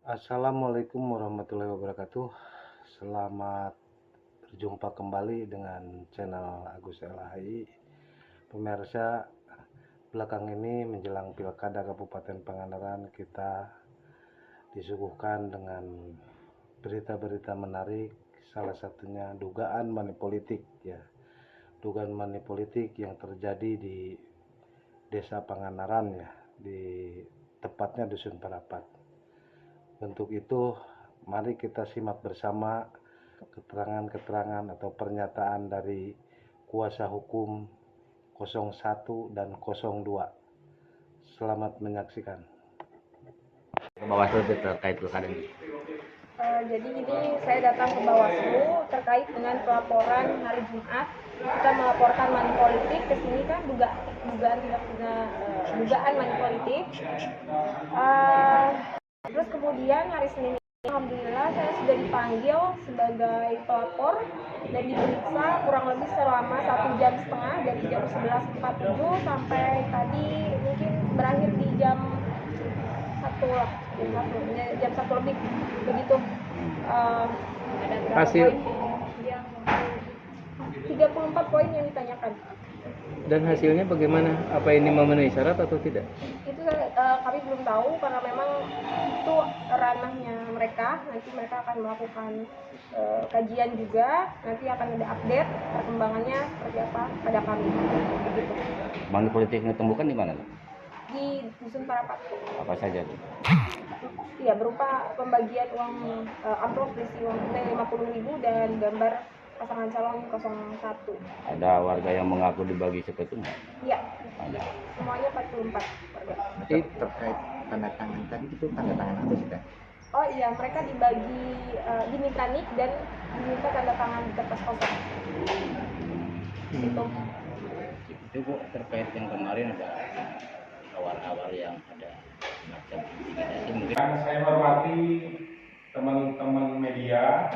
Assalamualaikum warahmatullahi wabarakatuh. Selamat berjumpa kembali dengan channel Agus LHI. Pemirsa, belakang ini menjelang Pilkada Kabupaten Pangandaran, kita disuguhkan dengan berita-berita menarik, salah satunya dugaan money politik ya. Dugaan money politik yang terjadi di Desa Pangandaran ya, di tepatnya Dusun Parapat. Untuk itu, mari kita simak bersama keterangan-keterangan atau pernyataan dari kuasa hukum 01 dan 02. Selamat menyaksikan. Ke Bawaslu terkait pilkada ini. Jadi ini saya datang ke Bawaslu terkait dengan pelaporan hari Jumat. Kita melaporkan money politik ke sini kan dugaan money politik. Terus kemudian hari Senin ini, alhamdulillah saya sudah dipanggil sebagai pelapor dan diperiksa kurang lebih selama 1,5 jam dari jam 11.47 sampai tadi mungkin berakhir di jam 1 lebih begitu. Ada berapa Hasil poin yang 34 poin yang ditanyakan. dan hasilnya bagaimana? Apa ini memenuhi syarat atau tidak? Itu kami belum tahu karena memang itu ranahnya mereka. Nanti mereka akan melakukan kajian juga. Nanti akan ada update perkembangannya seperti apa pada kami. Begitu. Money politik yang ditemukan di mana? Di Dusun Parapat. Apa saja tuh? Iya, berupa pembagian uang amplop berisi uang tunai 50.000 dan gambar pasangan calon 01. Ada warga yang mengaku dibagi seperti itu nggak? Iya, Ada. semuanya 44 warga. Jadi terkait tanda tangan tadi itu tanda tangan apa sih Kak? Oh iya, mereka dibagi diminta nik dan diminta tanda tangan di kertas kosong. Gitu. Itu Bu, terkait yang kemarin ada awal-awal yang ada macam intimidasi mungkin. Saya hormati teman-teman media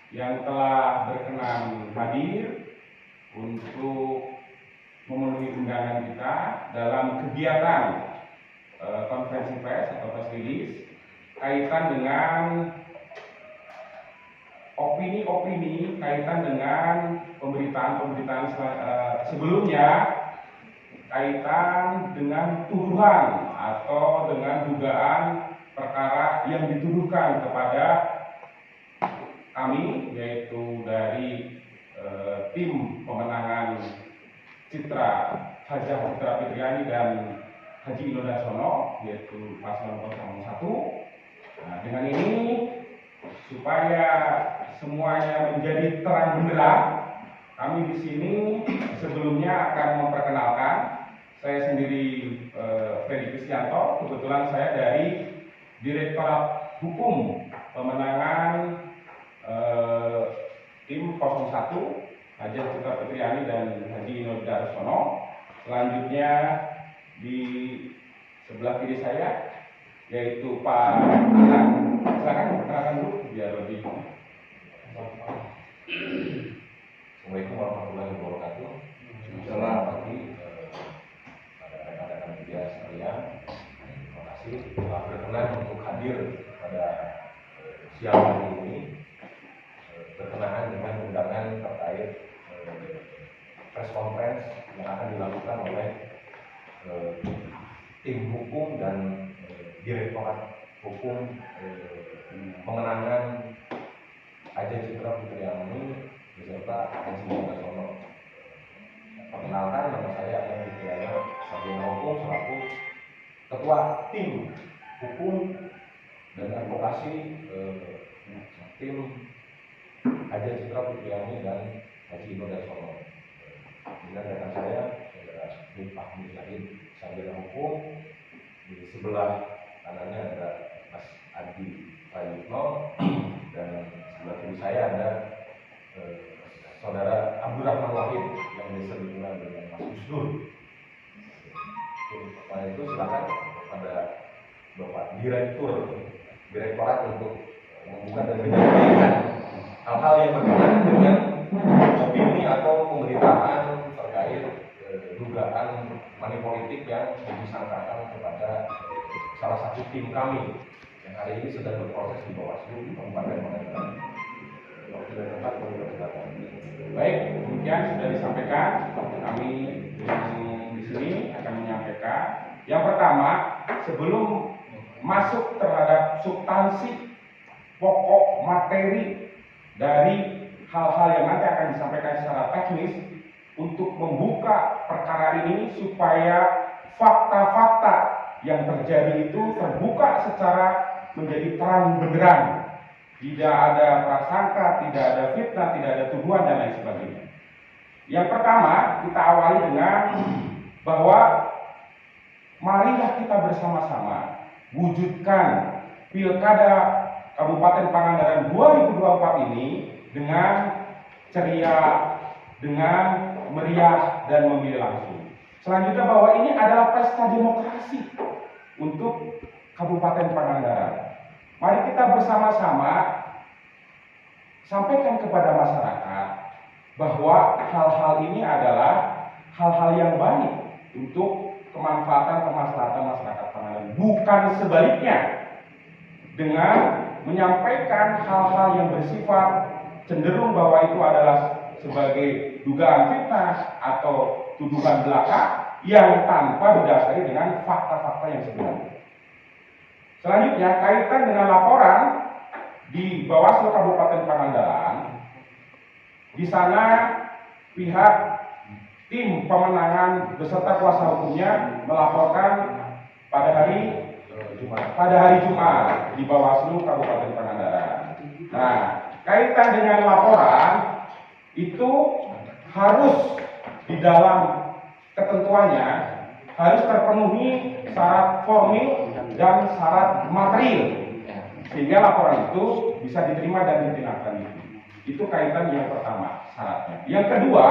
yang telah berkenan hadir untuk memenuhi undangan kita dalam kegiatan konferensi pers atau press release kaitan dengan opini-opini kaitan dengan pemberitaan sebelumnya kaitan dengan tuduhan atau dengan dugaan perkara yang dituduhkan kepada kami, yaitu dari tim pemenangan Citra Hajah Citra Fitriani dan Haji Ino Darsono, yaitu paslon 01. Nah, dengan ini supaya semuanya menjadi terang benderang, kami di sini sebelumnya akan memperkenalkan saya sendiri Freddy Kristianto. Kebetulan saya dari Direktorat Hukum Pemenangan tim 01 Hajah Citra Fitriani dan Haji Ino Darsono. Selanjutnya di sebelah kiri saya yaitu Pak Anan. Silakan perkenalkan dulu biar lebih. Assalamualaikum warahmatullahi wabarakatuh. Selamat pagi pada rekan-rekan media sekalian. Terima kasih telah berkenan untuk hadir pada siang hari ini berkenaan dengan undangan terkait press conference yang akan dilakukan oleh tim hukum dan Direktorat Hukum Pemenangan Hajah Citra Fitriani beserta Haji Ino Darsono. Perkenalkan, nama saya Ayan Fitriana, sarjana hukum selaku ketua tim hukum dan advokasi tim Hajah Citra Fitriani dan Haji Ino Darsono. Dengan rekan saya, saudara Miftah Mujahid, sarjana hukum. Di sebelah kanannya ada Mas Adi Prayitno dan sebelah kiri saya ada Saudara Abdurrahman Wahid yang biasa dikenal dengan Mas Gusdur. Setelah itu silakan kepada Bapak Direktorat untuk membuka dan menyampaikan hal-hal yang berkenaan dengan opini atau pemberitaan terkait dugaan money politik yang disangkakan kepada salah satu tim kami yang hari ini sedang berproses di Bawaslu di Kabupaten Pangandaran. Kalau sudah tempat, boleh silakan. Baik, demikian sudah disampaikan. Kami di sini akan menyampaikan. Yang pertama, sebelum masuk terhadap substansi pokok materi dari hal-hal yang nanti akan disampaikan secara teknis untuk membuka perkara ini supaya fakta-fakta yang terjadi itu terbuka secara menjadi terang benderang. Tidak ada prasangka, tidak ada fitnah, tidak ada tuduhan dan lain sebagainya. Yang pertama, kita awali dengan bahwa marilah kita bersama-sama wujudkan Pilkada Kabupaten Pangandaran 2024 ini dengan ceria, dengan meriah dan memilih langsung. Selanjutnya bahwa ini adalah pesta demokrasi untuk Kabupaten Pangandaran. Mari kita bersama-sama sampaikan kepada masyarakat bahwa hal-hal ini adalah hal-hal yang baik untuk kemaslahatan masyarakat Pangandaran, bukan sebaliknya dengan menyampaikan hal-hal yang bersifat cenderung bahwa itu adalah sebagai dugaan fitnah atau tuduhan belaka yang tanpa didasari dengan fakta-fakta yang sebenarnya. Selanjutnya, kaitan dengan laporan di Bawaslu Kabupaten Pangandaran, di sana pihak tim pemenangan beserta kuasa hukumnya melaporkan pada hari Jumat di Bawaslu Kabupaten Pangandaran. Nah, kaitan dengan laporan itu harus di dalam ketentuannya harus terpenuhi syarat formil dan syarat material sehingga laporan itu bisa diterima dan ditindaklanjuti. Itu kaitan yang pertama syaratnya. Yang kedua,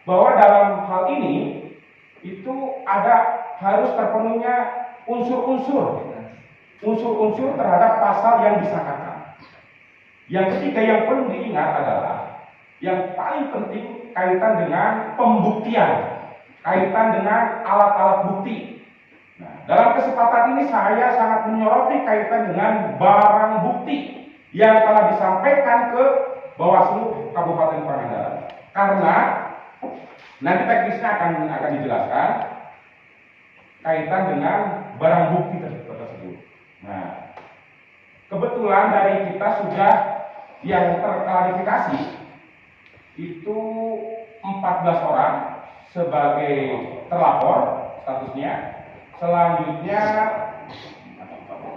bahwa dalam hal ini itu ada harus terpenuhinya unsur-unsur terhadap pasal yang disangkakan. Yang ketiga yang perlu diingat adalah yang paling penting kaitan dengan pembuktian, kaitan dengan alat-alat bukti. Nah, dalam kesempatan ini saya sangat menyoroti kaitan dengan barang bukti yang telah disampaikan ke Bawaslu Kabupaten Pangandaran. Karena nanti teknisnya akan dijelaskan kaitan dengan barang bukti tersebut. Nah, kebetulan dari kita sudah yang terklarifikasi itu 14 orang sebagai terlapor statusnya. Selanjutnya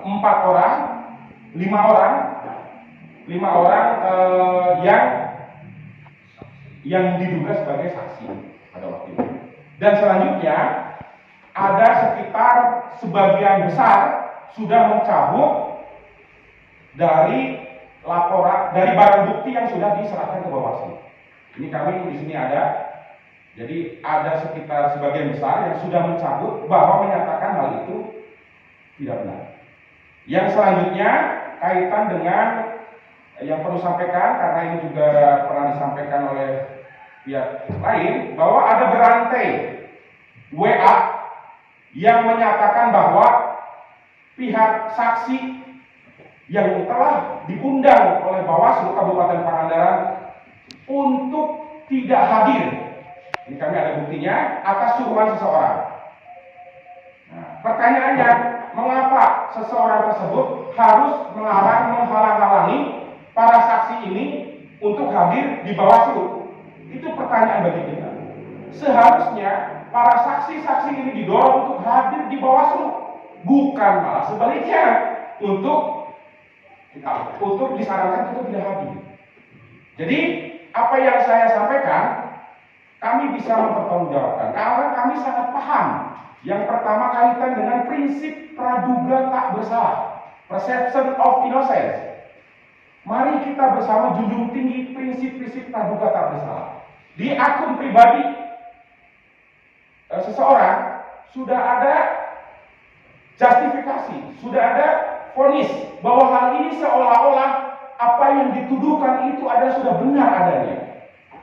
5 orang yang diduga sebagai saksi pada waktu itu. Dan selanjutnya ada sekitar sebagian besar sudah mencabut dari laporan dari barang bukti yang sudah diserahkan ke Bawaslu. Ini kami di sini ada. Jadi ada sekitar sebagian besar yang sudah mencabut bahwa menyatakan hal itu tidak benar. Yang selanjutnya kaitan dengan yang perlu sampaikan karena ini juga pernah disampaikan oleh pihak lain bahwa ada berantai WA yang menyatakan bahwa pihak saksi yang telah diundang oleh Bawaslu Kabupaten Pangandaran untuk tidak hadir. Ini kami ada buktinya atas suruhan seseorang. Nah, pertanyaannya, mengapa seseorang tersebut harus menghalang-halangi para saksi ini untuk hadir di Bawaslu? Itu pertanyaan bagi kita. Seharusnya para saksi-saksi ini didorong untuk hadir di Bawaslu, bukan malah sebaliknya untuk disarankan untuk tidak hadir. Jadi apa yang saya sampaikan kami bisa mempertanggungjawabkan karena kami sangat paham. Yang pertama kaitan dengan prinsip praduga tak bersalah, presumption of innocence. Mari kita bersama junjung tinggi prinsip-prinsip praduga tak bersalah. Di akun pribadi seseorang sudah ada justifikasi, sudah ada vonis bahwa hal ini seolah-olah apa yang dituduhkan itu adalah sudah benar adanya.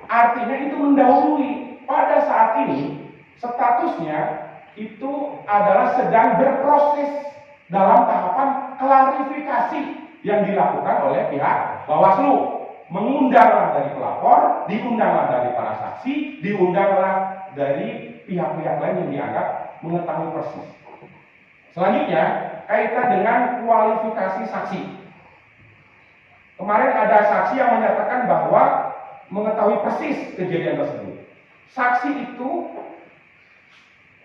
Artinya itu mendahului. Pada saat ini statusnya itu adalah sedang berproses dalam tahapan klarifikasi yang dilakukan oleh pihak Bawaslu. Mengundanglah dari pelapor, diundanglah dari para saksi, diundanglah dari pihak-pihak lain yang dianggap mengetahui persis. Selanjutnya, kaitan dengan kualifikasi saksi. Kemarin ada saksi yang menyatakan bahwa mengetahui persis kejadian tersebut. Saksi itu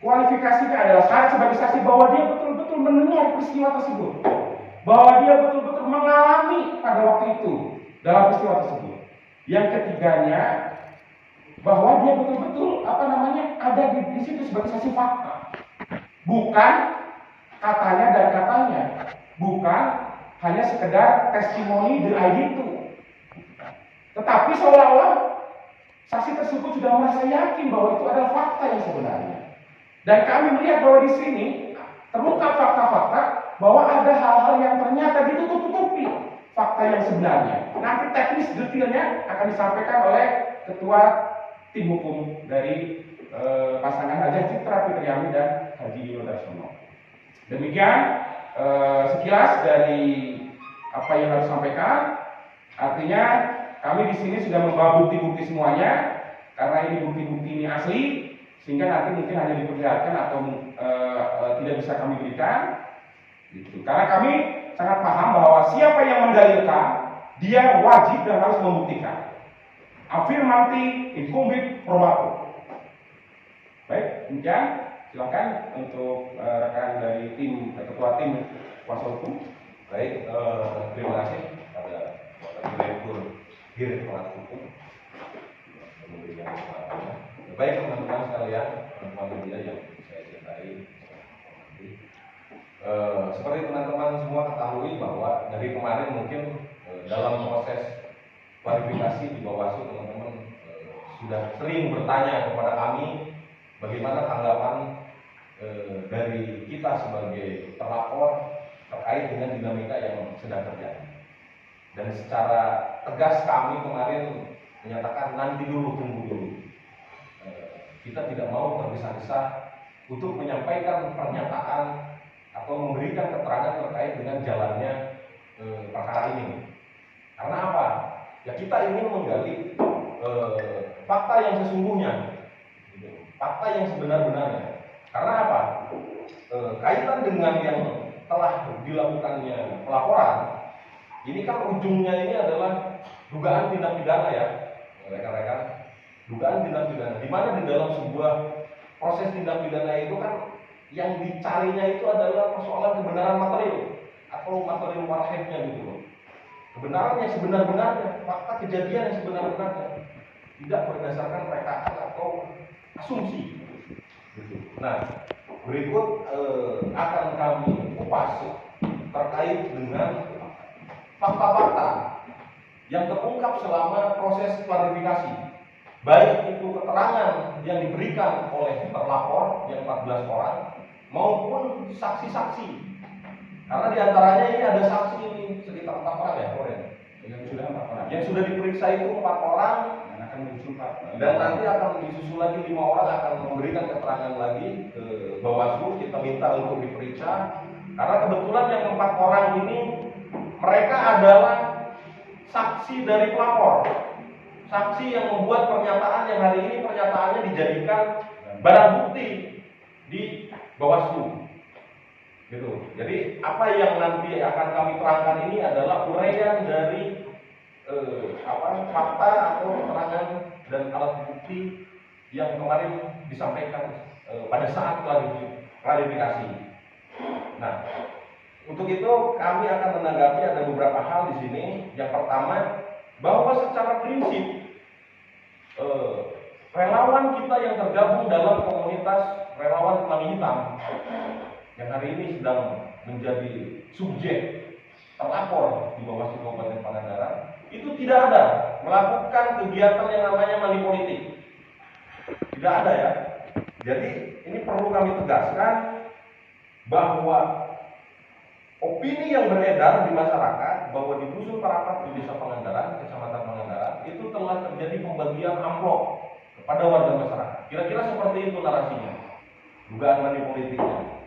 kualifikasinya adalah syarat sebagai saksi bahwa dia betul-betul mendengar peristiwa tersebut, bahwa dia betul-betul mengalami pada waktu itu dalam peristiwa tersebut. Yang ketiganya, bahwa dia betul-betul ada di situ sebagai saksi fakta, bukan katanya dan katanya, bukan hanya sekedar testimoni the ID itu, tetapi seolah-olah saksi tersebut sudah merasa yakin bahwa itu adalah fakta yang sebenarnya. Dan kami melihat bahwa di sini terungkap fakta-fakta bahwa ada hal-hal yang ternyata ditutup-tutupi fakta yang sebenarnya. Nanti teknis detailnya akan disampaikan oleh Ketua Tim Hukum dari pasangan Ajeng Citra Fitriani dan Haji Ino Darsono. Demikian sekilas dari apa yang harus disampaikan. Artinya kami di sini sudah membawa bukti-bukti semuanya, karena ini bukti-bukti ini asli, sehingga nanti mungkin hanya diperlihatkan atau tidak bisa kami berikan. Gitu. Karena kami sangat paham bahwa siapa yang mendalilkan, dia wajib dan harus membuktikan. Affirmati incumbit probatur. Baik, demikian. Silakan untuk rekan dari tim ketua tim kuasa hukum. Baik, terima kasih pada Direktur Direktorat Hukum yang memberikan kesempatan. Baik teman-teman sekalian, teman-teman media yang saya cintai. Seperti teman-teman semua ketahui bahwa dari kemarin mungkin dalam proses klarifikasi di Bawaslu teman-teman sudah sering bertanya kepada kami bagaimana tanggapan dari kita sebagai terlapor terkait dengan dinamika yang sedang terjadi. Dan secara tegas kami kemarin menyatakan nanti dulu, tunggu dulu. Kita tidak mau tergesa-gesa untuk menyampaikan pernyataan atau memberikan keterangan terkait dengan jalannya perkara ini. Karena apa? Ya kita ingin menggali fakta yang sesungguhnya, fakta yang sebenar-benarnya. Karena apa? Kaitan dengan yang telah dilakukannya pelaporan, ini kan ujungnya ini adalah dugaan tindak pidana ya, rekan-rekan. Dugaan tindak pidana, di mana di dalam sebuah proses tindak pidana itu kan yang dicarinya itu adalah persoalan kebenaran material atau material warheadnya gitu loh. Kebenaran yang sebenar-benarnya, fakta kejadian yang sebenar-benarnya, tidak berdasarkan rekaan atau asumsi. Nah, berikut akan kami kupas terkait dengan fakta-fakta yang terungkap selama proses klarifikasi. Baik itu keterangan yang diberikan oleh terlapor yang 14 orang maupun saksi-saksi. Karena diantaranya ini ada saksi ini sekitar 4 orang ya, yang sudah diperiksa itu 4 orang dan nanti akan disusul lagi 5 orang akan memberikan keterangan lagi ke Bawaslu. Kita minta untuk diperiksa karena kebetulan yang 4 orang ini mereka adalah saksi dari pelapor, saksi yang membuat pernyataan yang hari ini pernyataannya dijadikan barang bukti di Bawaslu. Gitu. Jadi apa yang nanti akan kami terangkan ini adalah uraian dari fakta atau keterangan dan alat bukti yang kemarin disampaikan pada saat klarifikasi. Nah, untuk itu kami akan menanggapi ada beberapa hal di sini. Yang pertama, bahwa secara prinsip relawan kita yang tergabung dalam komunitas relawan Pelangi Hitam yang hari ini sedang menjadi subjek terlapor di Bawaslu Kabupaten Pangandaran itu tidak ada melakukan kegiatan yang namanya money politik. Tidak ada ya. Jadi ini perlu kami tegaskan bahwa opini yang beredar di masyarakat bahwa di Dusun Parapat di Desa Pangandaran, Kecamatan Pangandaran itu telah terjadi pembagian amplop kepada warga masyarakat. Kira-kira seperti itu narasinya. Dugaan money politiknya.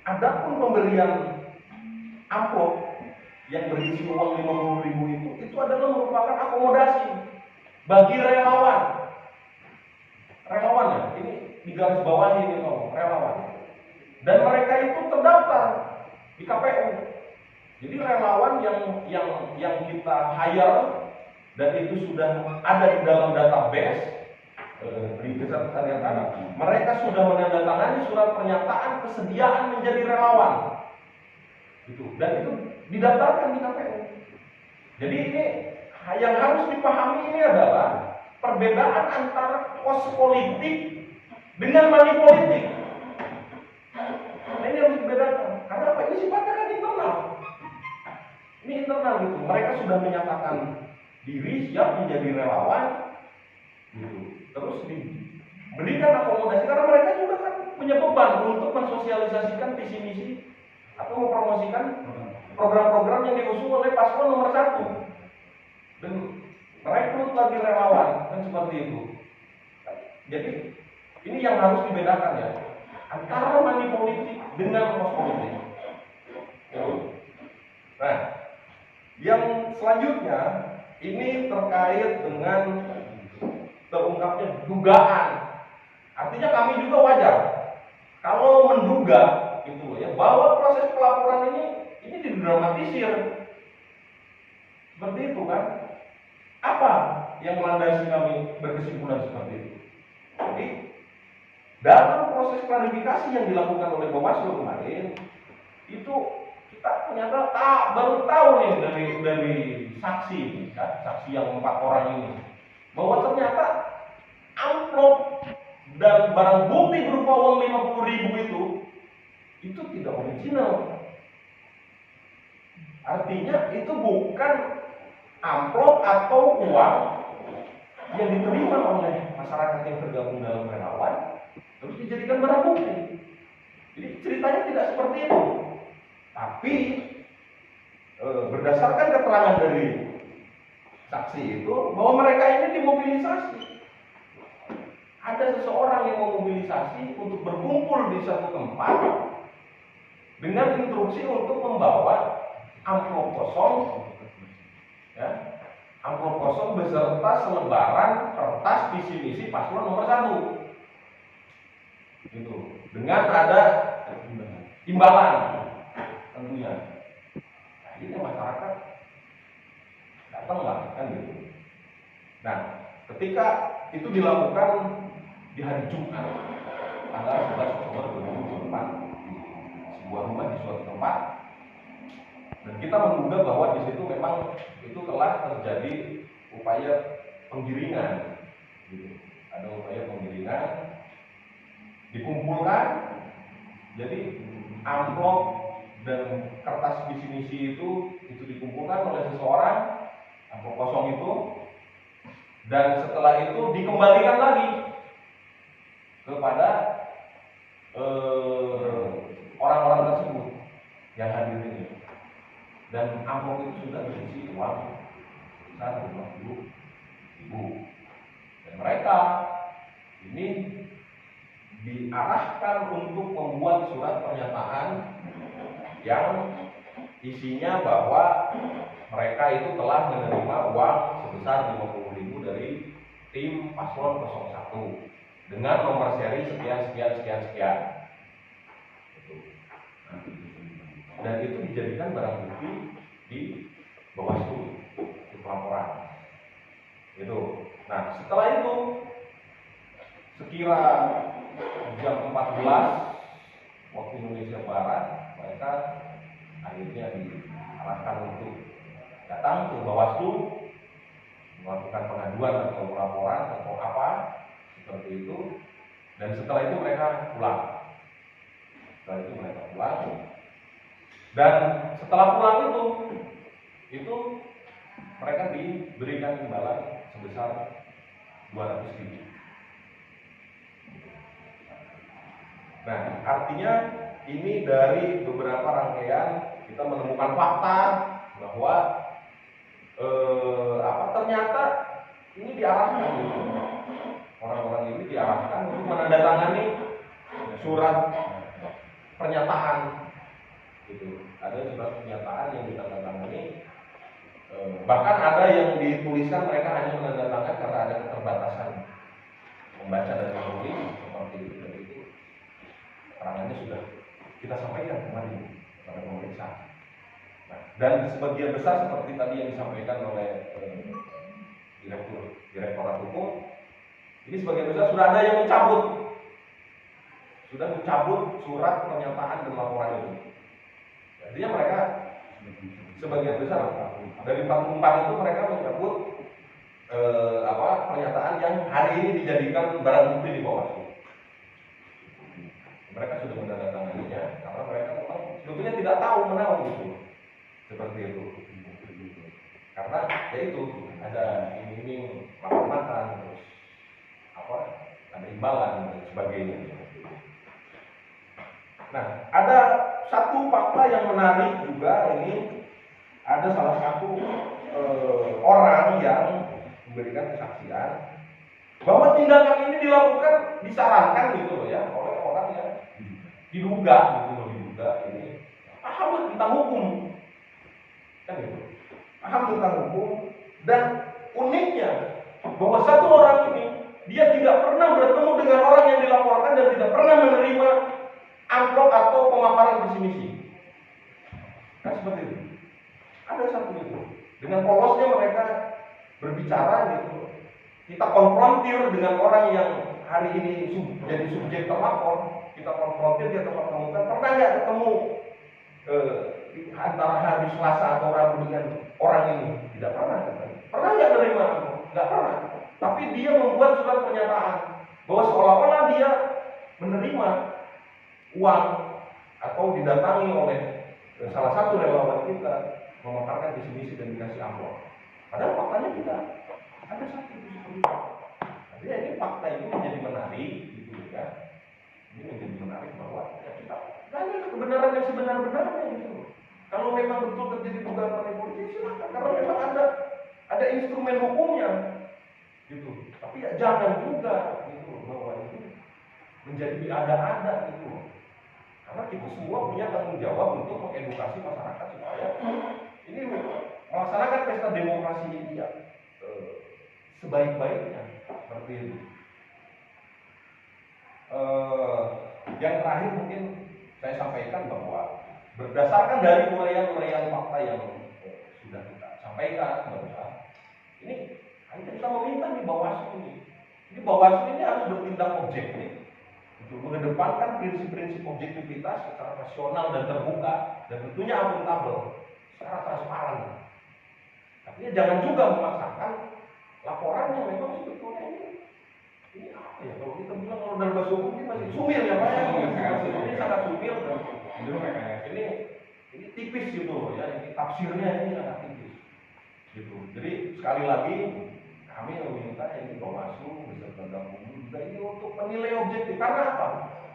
Adapun pemberian amplop yang berisi uang 50.000 itu adalah merupakan akomodasi bagi relawan. Relawan ya, ini di garis bawah ini relawan. Dan mereka itu terdaftar di KPU. Jadi relawan yang kita hire dan itu sudah ada di dalam database di Desa Kesehatan Tanah. Mereka sudah menandatangani surat pernyataan kesediaan menjadi relawan. Dan itu didaftarkan di KPU. Jadi ini yang harus dipahami ini adalah perbedaan antara kos politik dengan money politik. Nah, ini harus dibedakan. Karena apa? Ini sifatnya kan internal. Ini internal gitu. Mereka sudah menyatakan diri siap menjadi relawan, gitu. Terus diberikan akomodasi karena mereka juga kan punya beban untuk mensosialisasikan visi misi atau mempromosikan program-program yang diusung oleh paslon nomor 1 dan merekrut lagi relawan kan seperti itu. Jadi ini yang harus dibedakan ya antara money politik dengan kos politik. Nah, yang selanjutnya ini terkait dengan terungkapnya dugaan. Artinya kami juga wajar kalau menduga gitu ya bahwa proses pelaporan ini didramatisir. Seperti itu kan? Apa yang melandasi kami berkesimpulan seperti itu? Jadi dalam proses klarifikasi yang dilakukan oleh Bawaslu kemarin itu kita ternyata baru tahu nih dari saksi kan? Saksi yang 4 orang ini bahwa ternyata amplop dan barang bukti berupa uang 50.000 itu tidak original. Artinya itu bukan amplop atau uang yang diterima oleh masyarakat yang tergabung dalam relawan terus dijadikan barang bukti. Jadi ceritanya tidak seperti itu. Tapi berdasarkan keterangan dari saksi itu bahwa mereka ini dimobilisasi. Ada seseorang yang memobilisasi untuk berkumpul di satu tempat dengan instruksi untuk membawa amplop kosong, ya, amplop kosong beserta selebaran kertas visi misi paslon nomor 1, gitu. Dengan ada imbalan tentunya. Nah, ini masyarakat datang lah kan gitu. Nah, ketika itu dilakukan di hari Jumat tanggal 11 Oktober 2024 di sebuah rumah di suatu tempat, dan kita menduga bahwa di situ memang itu telah terjadi upaya penggiringan, gitu. Ada upaya penggiringan dikumpulkan, jadi amplop dan kertas visi misi itu dikumpulkan oleh seseorang, amplop kosong itu, dan setelah itu dikembalikan lagi kepada orang-orang tersebut yang hadir ini. Dan amplop itu sudah berisi uang sebesar 50.000. Dan mereka ini diarahkan untuk membuat surat pernyataan yang isinya bahwa mereka itu telah menerima uang sebesar 50.000 dari tim paslon 01 dengan nomor seri sekian. Dan itu dijadikan barang bukti di Bawaslu di pelaporan. Itu. Nah, setelah itu sekira jam 14 waktu Indonesia Barat, mereka akhirnya diarahkan untuk datang ke Bawaslu melakukan pengaduan atau laporan atau apa seperti itu. Dan setelah itu mereka pulang. Dan setelah pulang itu mereka diberikan imbalan sebesar 200.000. Nah, artinya ini dari beberapa rangkaian kita menemukan fakta bahwa ternyata ini diarahkan, orang-orang ini diarahkan untuk menandatangani surat pernyataan gitu. Ada surat pernyataan yang ditandatangani, bahkan ada yang dituliskan mereka hanya menandatangani karena ada keterbatasan membaca dan menulis seperti itu. Keterangannya sudah kita sampaikan kemarin pada pemeriksaan. Nah, dan sebagian besar seperti tadi yang disampaikan oleh Direktorat Hukum, ini sebagian besar sudah ada yang mencabut surat pernyataan dan laporan itu. Artinya mereka sebagian besar dari 44 itu mereka mencabut pernyataan yang hari ini dijadikan barang bukti di Bawaslu. Mereka sudah menandatanganinya karena mereka memang sebetulnya tidak tahu menahu gitu, seperti itu. Karena ya itu ada iming-iming lapor makan, terus ada imbalan dan sebagainya. Nah, ada satu fakta yang menarik juga ini, ada salah satu orang yang memberikan kesaksian bahwa tindakan ini dilakukan disarankan gitu loh ya oleh orang yang diduga ini paham tentang hukum, kan gitu, paham tentang hukum. Dan uniknya bahwa satu orang ini dia tidak pernah bertemu dengan orang yang dilaporkan dan tidak pernah menerima amplop atau pemaparan visi misi. Kan seperti itu. Ada satu itu. Dengan polosnya mereka berbicara gitu. Kita konfrontir dengan orang yang hari ini jadi subjek terlapor. Kita konfrontir, dia temukan. Pernah nggak ketemu antara hari Selasa atau Rabu dengan orang ini? Tidak pernah. Pernah nggak menerima amplop? Nggak pernah. Tapi dia membuat surat pernyataan bahwa seolah-olah dia menerima uang atau didatangi oleh salah satu relawan kita memaparkan visi misi dan dikasih amplop. Padahal faktanya tidak ada satu seperti itu. Jadi ini fakta ini menjadi menarik gitu ya. Ini menjadi menarik bahwa ya kita gali kebenaran yang sebenar-benarnya gitu. Kalau memang betul terjadi dugaan manipulasi silakan, karena memang ada instrumen hukumnya gitu. Tapi ya jangan juga gitu bahwa ini menjadi ada-ada gitu. Karena kita semua punya tanggung jawab untuk mengedukasi masyarakat supaya ini melaksanakan pesta demokrasi ini ya sebaik-baiknya seperti itu. Yang terakhir mungkin saya sampaikan bahwa berdasarkan dari uraian fakta yang sudah kita sampaikan barusan, ini hanya kita meminta di Bawaslu ini. Jadi Bawaslu ini harus bertindak objektif untuk mengedepankan prinsip-prinsip objektivitas secara rasional dan terbuka dan tentunya akuntabel secara transparan. Tapi jangan juga memaksakan laporan yang memang sebetulnya ini apa ya, kalau kita bilang kalau dalam bahasa hukum ini masih sumir ya Pak, ini sangat sumir dan ini tipis gitu loh ya, ini tafsirnya ini sangat tipis gitu. Jadi sekali lagi kami meminta ini Bawaslu beserta Gakumdu juga ini untuk menilai objektif. Karena apa?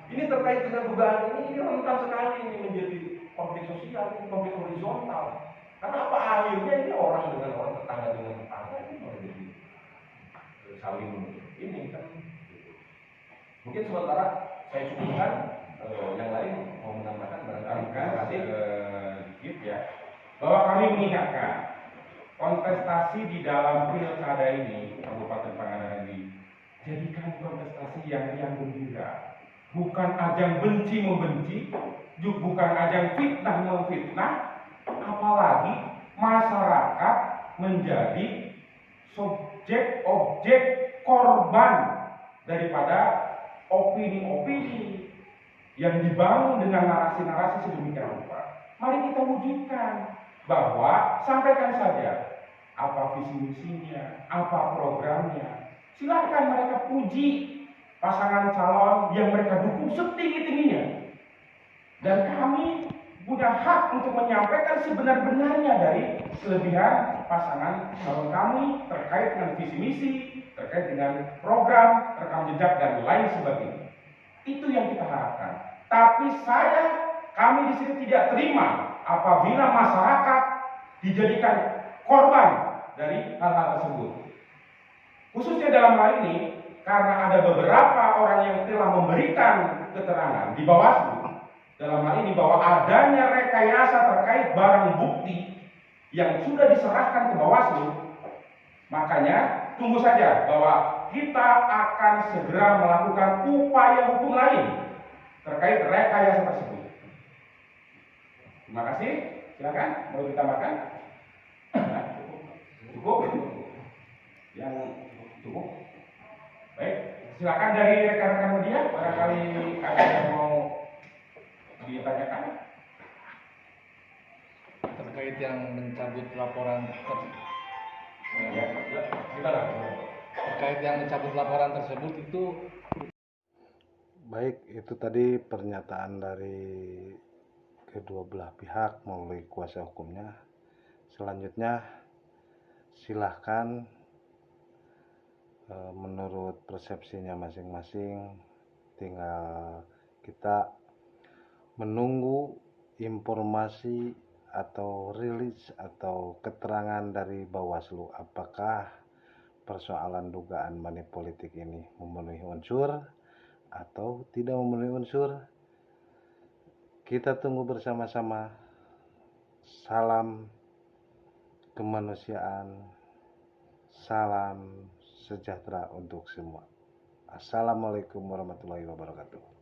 Ini terkait dengan dugaan ini rentan sekali ini menjadi konflik sosial, ini konflik horizontal. Karena apa akhirnya ini orang dengan orang, tetangga dengan tetangga ini menjadi saling ini kan. Mungkin sementara saya cukupkan, yang lain mau menambahkan barangkali dikit ya, bahwa kami mengingatkan kontestasi di dalam pilkada ini Kabupaten Pangandaran ini jadikan kontestasi yang gembira, bukan ajang benci membenci, bukan ajang fitnah memfitnah, apalagi masyarakat menjadi subjek objek korban daripada opini-opini yang dibangun dengan narasi-narasi sedemikian rupa. Mari kita wujudkan bahwa sampaikan saja apa visi misinya, apa programnya. Silakan mereka puji pasangan calon yang mereka dukung setinggi-tingginya. Dan kami punya hak untuk menyampaikan sebenar-benarnya dari kelebihan pasangan calon kami terkait dengan visi misi, terkait dengan program, rekam jejak dan lain sebagainya. Itu yang kita harapkan. Tapi kami di sini tidak terima apabila masyarakat dijadikan korban dari hal-hal tersebut. Khususnya dalam hal ini, karena ada beberapa orang yang telah memberikan keterangan di Bawaslu dalam hal ini bahwa adanya rekayasa terkait barang bukti yang sudah diserahkan ke Bawaslu, makanya tunggu saja bahwa kita akan segera melakukan upaya hukum lain terkait rekayasa tersebut. Terima kasih. Silakan, mau ditambahkan? Cukup? Yang cukup? Baik, silakan dari rekan-rekan media, barangkali ada yang mau ditanyakan. Terkait yang mencabut laporan Ya, silakan. terkait yang mencabut laporan tersebut itu Baik, itu tadi pernyataan dari kedua belah pihak melalui kuasa hukumnya. Selanjutnya silahkan menurut persepsinya masing-masing, tinggal kita menunggu informasi atau rilis atau keterangan dari Bawaslu apakah persoalan dugaan money politik ini memenuhi unsur atau tidak memenuhi unsur. Kita tunggu bersama-sama. Salam kemanusiaan, salam sejahtera untuk semua. Assalamualaikum warahmatullahi wabarakatuh.